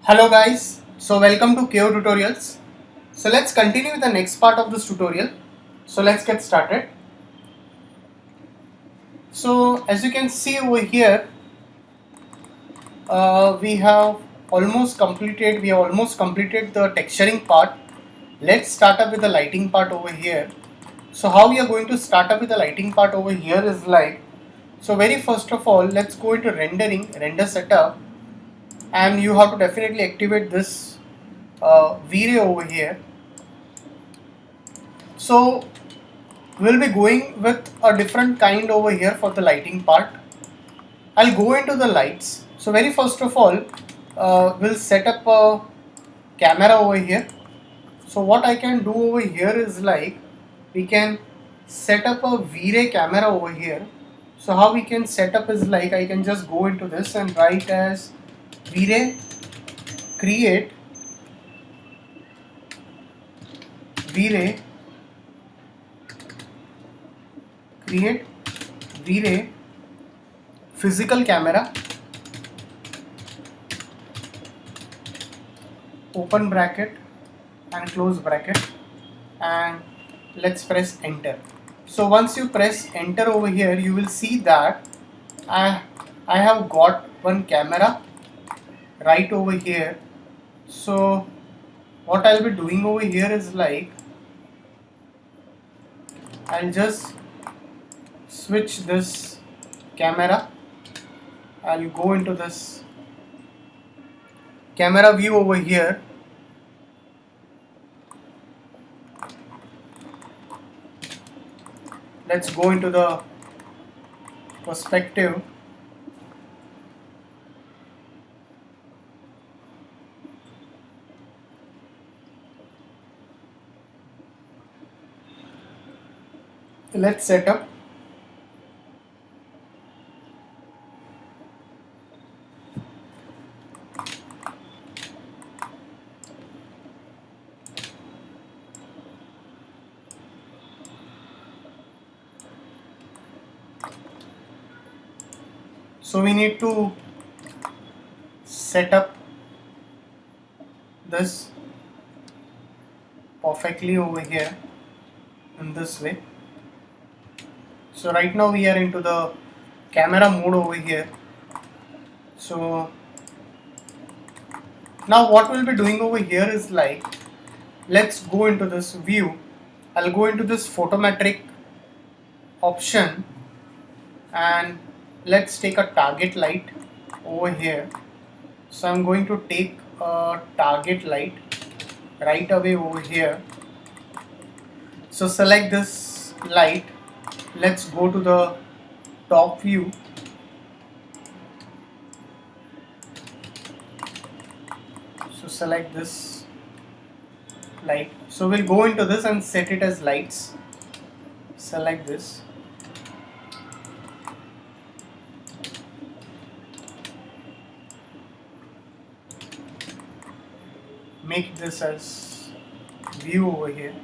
Hello guys, so welcome to KO Tutorials. So let's continue with the next part of this tutorial. So let's get started. So as you can see over here, we have almost completed the texturing part. Let's start up with the lighting part over here. So how we are going to start up with the lighting part over here is like, so very first of all, let's go into render setup, and you have to definitely activate this V-Ray over here. So we'll be going with a different kind over here for the lighting part. I'll go into the lights. So very first of all, we'll set up a camera over here. So what I can do over here is like, we can set up a V-Ray camera over here. So how we can set up is like, I can just go into this and write as V-Ray create V-Ray create V-Ray physical camera, open bracket and close bracket, and let's press enter. So once you press enter over here, you will see that I have got one camera right over here. So what I'll be doing over here is like, I'll just switch this camera. I'll go into this camera view over here. Let's go into the perspective. Let's set up. So we need to set up this perfectly over here in this way. So right now we are into the camera mode over here. So now what we'll be doing over here is like, let's go into this view. I'll go into this photometric option and let's take a target light over here. So I'm going to take a target light right away over here. So select this light. Let's go to the top view. So select this light. So we'll go into this and set it as lights. Select this. Make this as view over here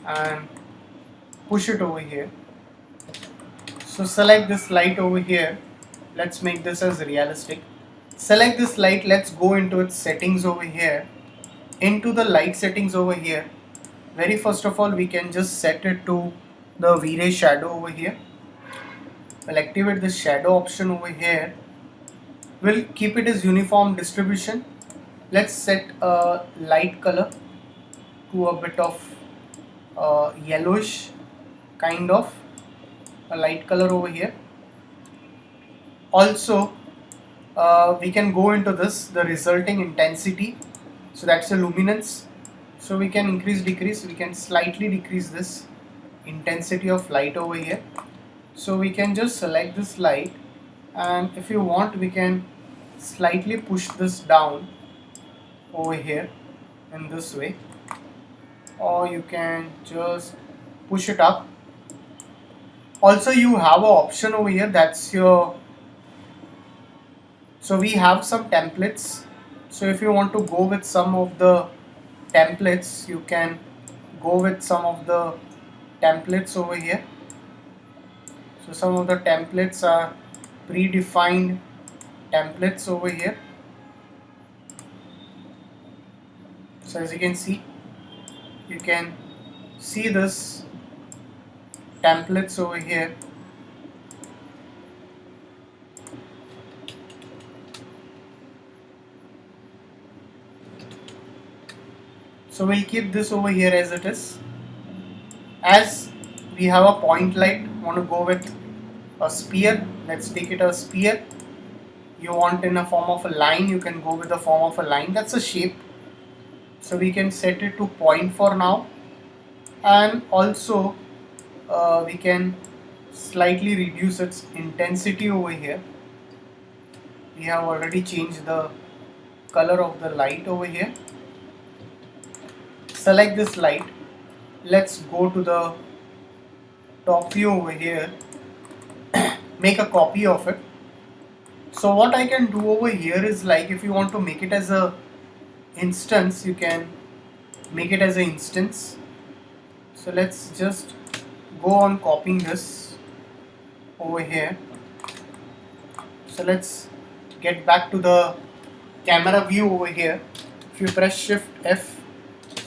and push it over here. So select this light over here. Let's make this as realistic. Select this light. Let's go into its settings over here. Into the light settings over here. Very first of all, we can just set it to the V-Ray shadow over here. We'll activate the shadow option over here. We'll keep it as uniform distribution. Let's set a light color to a bit of yellowish kind of a light color over here. Also we can go into this, the resulting intensity. So that's the luminance. So we can increase, decrease, we can slightly decrease this intensity of light over here. So we can just select this light, and if you want, we can slightly push this down over here in this way, or you can just push it up. Also you have an option over here, that's your, so we have some templates. So if you want to go with some of the templates, you can go with some of the templates over here. So some of the templates are predefined templates over here. So as you can see this templates over here. So we'll keep this over here as it is. As we have a point light, want to go with a sphere, let's take it a sphere. You want in a form of a line, you can go with the form of a line. That's a shape. So we can set it to point for now, and also we can slightly reduce its intensity over here. We have already changed the color of the light over here. Select this light. Let's go to the top view over here, make a copy of it. So what I can do over here is, like, if you want to make it as a instance, you can make it as an instance. So let's just go on copying this over here. So let's get back to the camera view over here. If you press Shift F,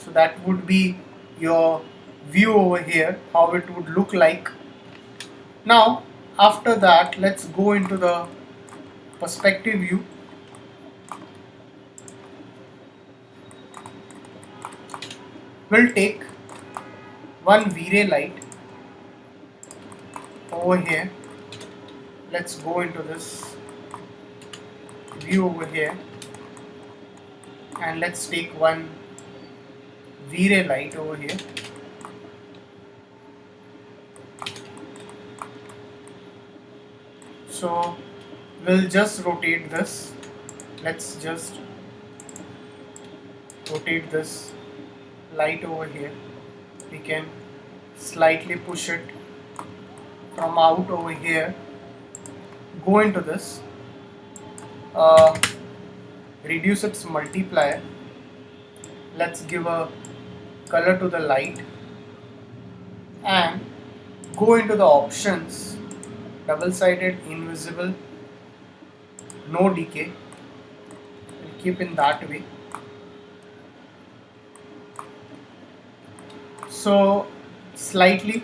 so that would be your view over here, how it would look like. Now after that, let's go into the perspective view. We'll take one V-ray light over here. Let's go into this view over here, and let's take one V-ray light over here. So we'll just rotate this. Let's just rotate this light over here. We can slightly push it from out over here. Go into this, reduce its multiplier. Let's give a color to the light, and go into the options, double-sided, invisible, no decay. We'll keep in that way. So slightly,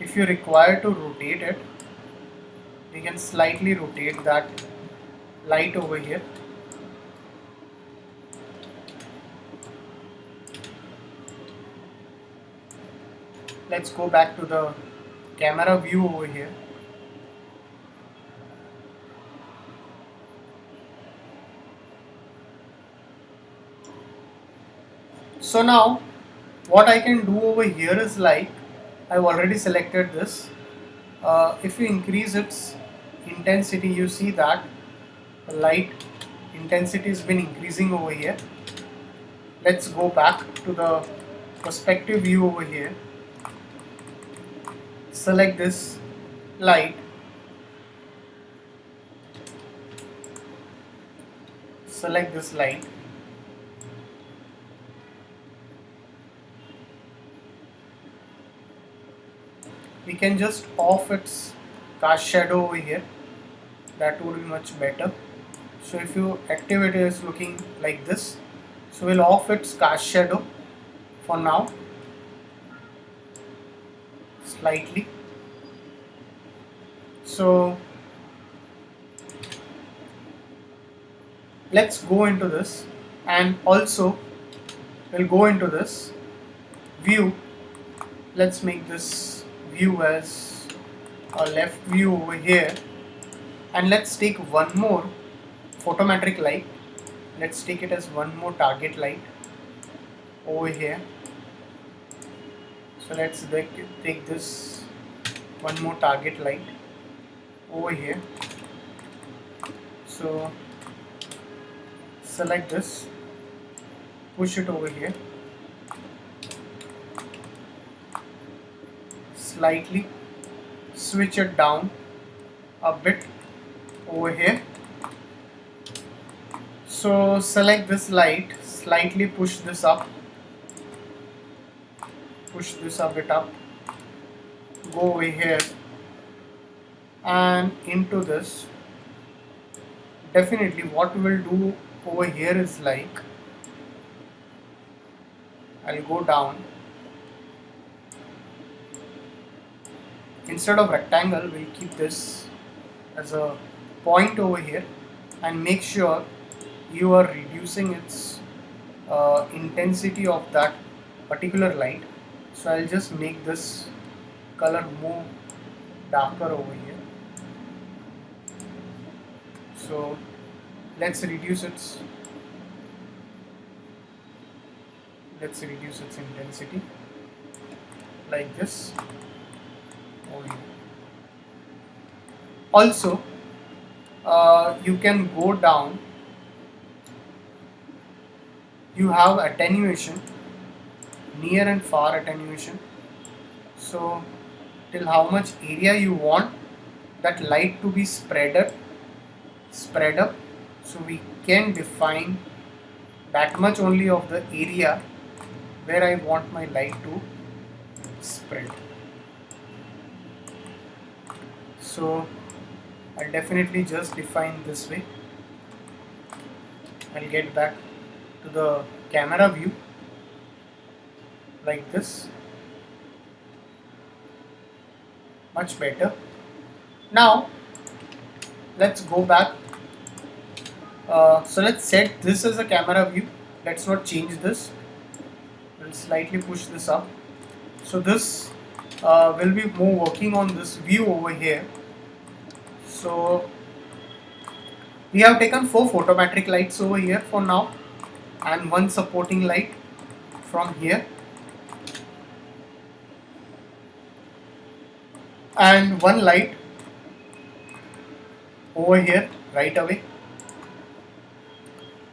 if you require to rotate it, we can slightly rotate that light over here. Let's go back to the camera view over here. So now what I can do over here is, like, I've already selected this. If you increase its intensity, you see that the light intensity has been increasing over here. Let's go back to the perspective view over here. Select this light, select this light, we can just off its cast shadow over here. That would be much better. So if you activate it, is looking like this. So we'll off its cast shadow for now, slightly. So let's go into this, and also we'll go into this view. Let's make this view as a left view over here, and let's take one more photometric light. Let's take it as one more target light over here. So let's take this one more target light over here. So select this, push it over here, slightly switch it down a bit over here. So select this light, slightly push this up, push this a bit up, go over here and into this. Definitely what we'll do over here is, like, I'll go down. Instead of rectangle, we'll keep this as a point over here and make sure you are reducing its intensity of that particular light. So I'll just make this color more darker over here. So let's reduce its intensity like this over here. Also, you can go down. You have attenuation, near and far attenuation. So till how much area you want that light to be spread up. So we can define that much only of the area where I want my light to spread. So I'll definitely just define this way. I'll get back to the camera view like this. Much better. Now let's go back. So let's set this as a camera view. Let's not change this. We'll slightly push this up. So this will be more working on this view over here. So we have taken 4 photometric lights over here for now and 1 supporting light from here and 1 light over here right away,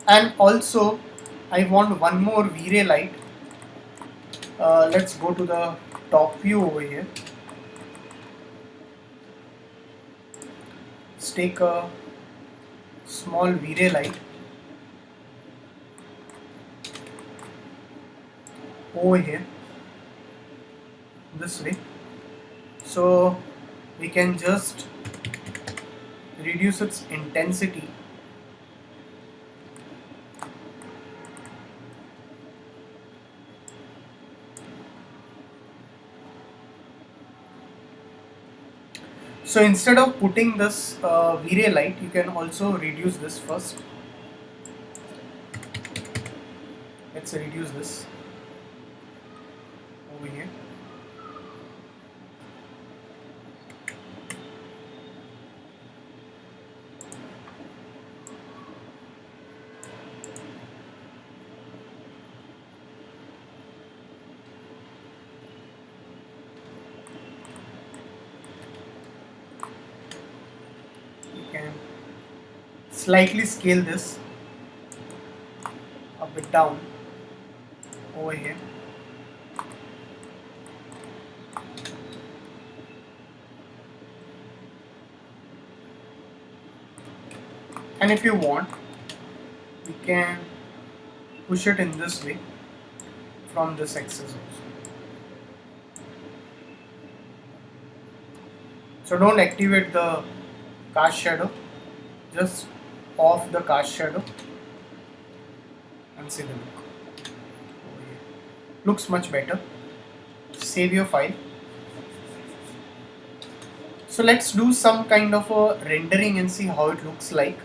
and also I want 1 more V-ray light. Let's go to the top view over here. Let's take a small V-ray light over here this way, so we can just reduce its intensity So instead of putting this V-ray light, you can also reduce this first. Let's reduce this over here. Slightly scale this a bit down over here. And if you want, you can push it in this way from this axis also. So don't activate the cast shadow, just off the cast shadow and see the look over here. Looks much better. Save your file. So let's do some kind of a rendering and see how it looks like.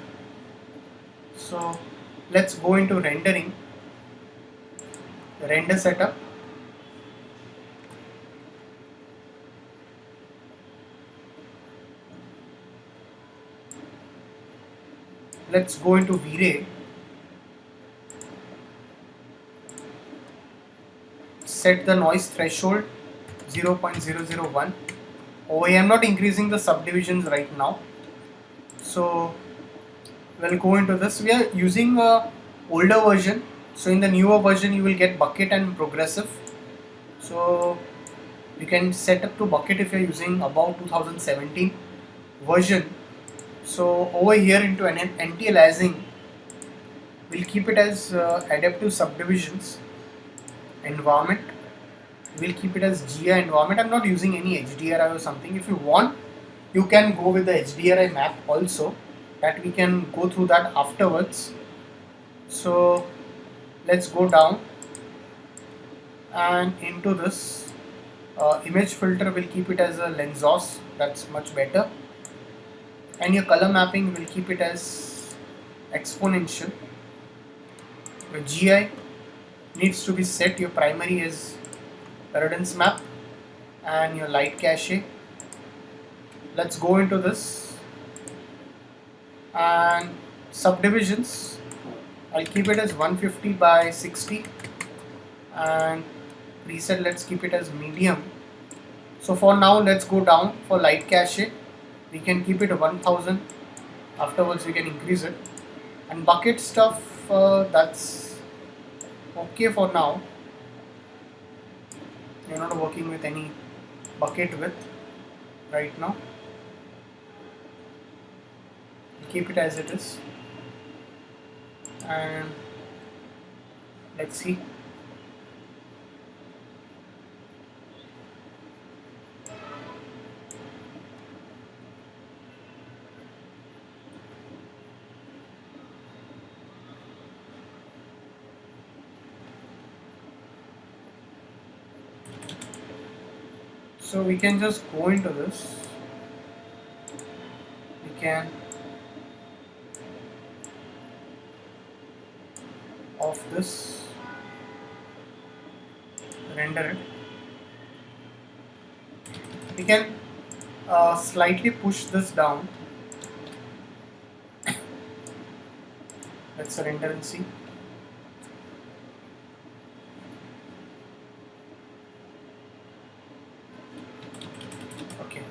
So let's go into rendering, render setup. Let's go into V-Ray, set the noise threshold 0.001. Over here I'm not increasing the subdivisions right now, so we'll go into this. We are using a older version, so in the newer version you will get bucket and progressive. So you can set up to bucket if you are using above 2017 version. So over here into an anti-aliasing, we'll keep it as adaptive subdivisions environment. We'll keep it as GI environment. I'm not using any HDRI or something. If you want, you can go with the HDRI map also, that we can go through that afterwards. So let's go down and into this image filter, we'll keep it as a Lensos, that's much better, and your color mapping will keep it as exponential. Your GI needs to be set, your primary is Redens map, and your light cache. Let's go into this, and subdivisions, I'll keep it as 150 by 60, and preset, let's keep it as medium. So for now, let's go down. For light cache, we can keep it 1000, afterwards we can increase it, and bucket stuff, that's okay for now. You're not working with any bucket width right now. Keep it as it is, and let's see. So we can just go into this, we can off this, render it, we can slightly push this down, let's render and see. Okay,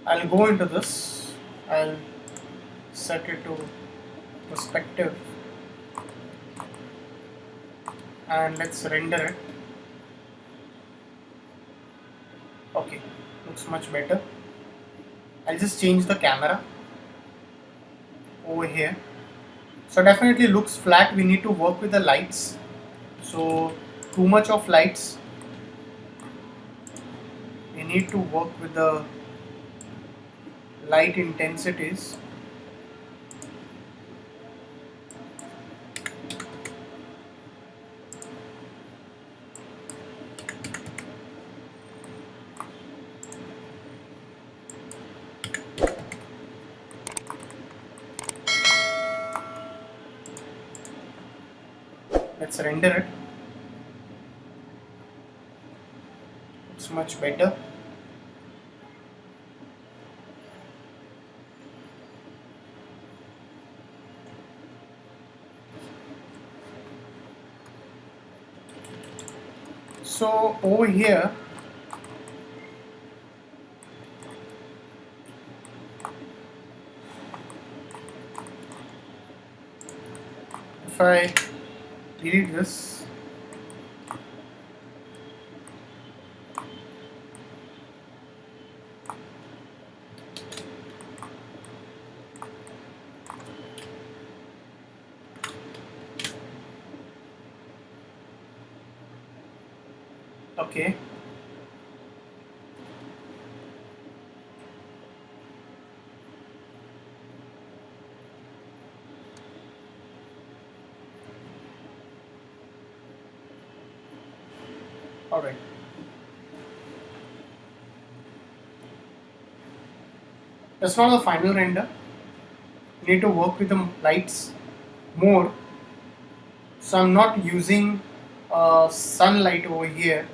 I'll go into this, I'll set it to perspective, and let's render it. Okay, looks much better. I'll just change the camera over here. So definitely looks flat, we need to work with the lights. So too much of lights, we need to work with the light intensities. Let's render it. It's much better. So over here, if I delete this, okay, alright. That's not the final render. You need to work with the lights more. So I'm not using sunlight over here.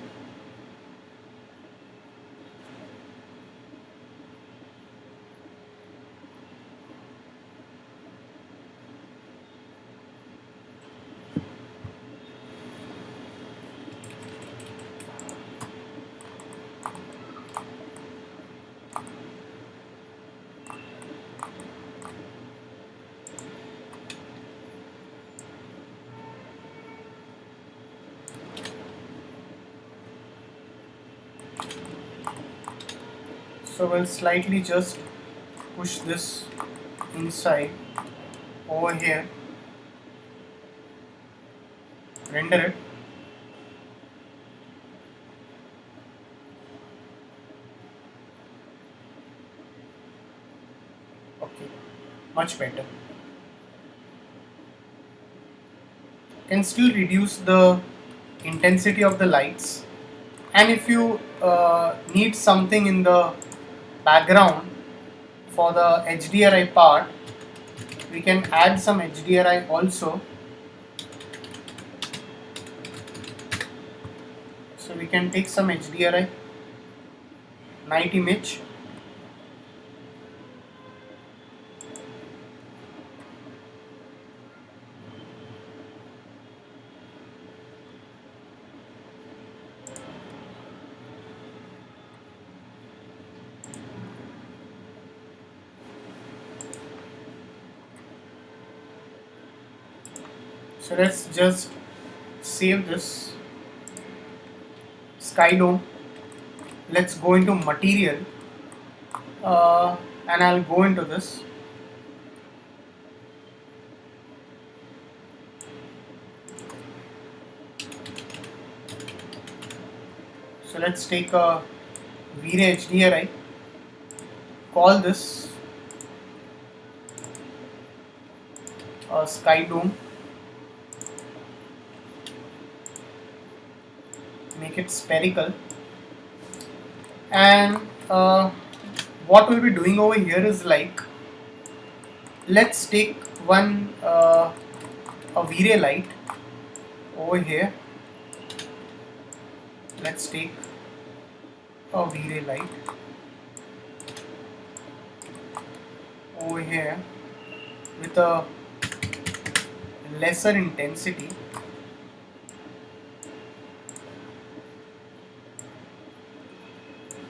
So we'll slightly just push this inside over here, render it. Okay, much better. Can still reduce the intensity of the lights, and if you need something in the background for the HDRI part, we can add some HDRI also. So we can take some HDRI night image, so let's just save this sky dome. Let's go into material, and I'll go into this. So let's take a V-Ray HDRI, call this a sky dome, make it spherical, and what we'll be doing over here is like, let's take one a V-Ray light over here. Let's take a V-Ray light over here with a lesser intensity,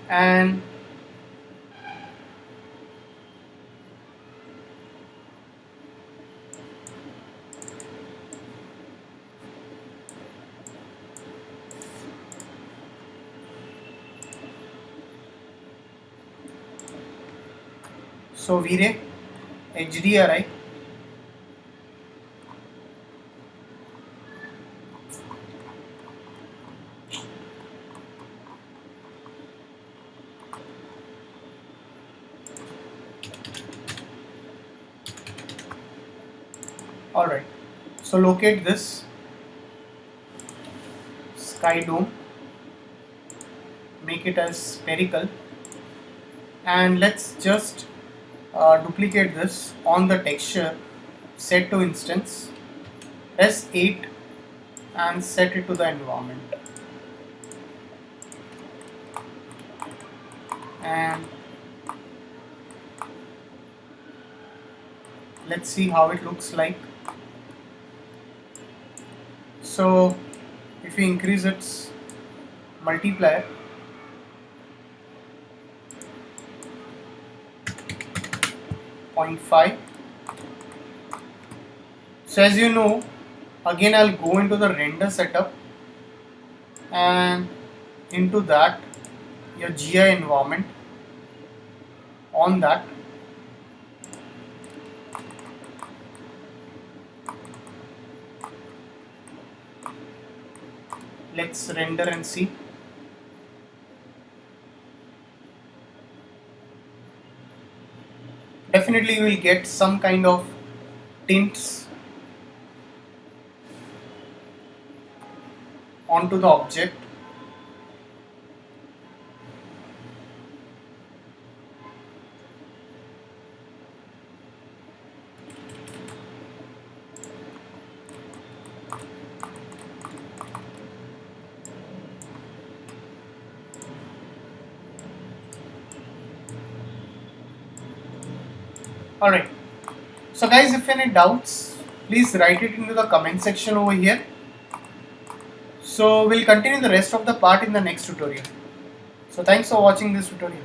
and so V-Ray HDRI, alright, so locate this sky dome, make it as spherical, and let's just duplicate this on the texture, set to instance, press 8 and set it to the environment, and let's see how it looks like. So if we increase its multiplier, .5. So as you know, again I'll go into the render setup, and into that your GI environment, on that let's render and see. Definitely you will get some kind of tints onto the object. Alright, so guys, if any doubts, please write it into the comment section over here. So we'll continue the rest of the part in the next tutorial. So thanks for watching this tutorial.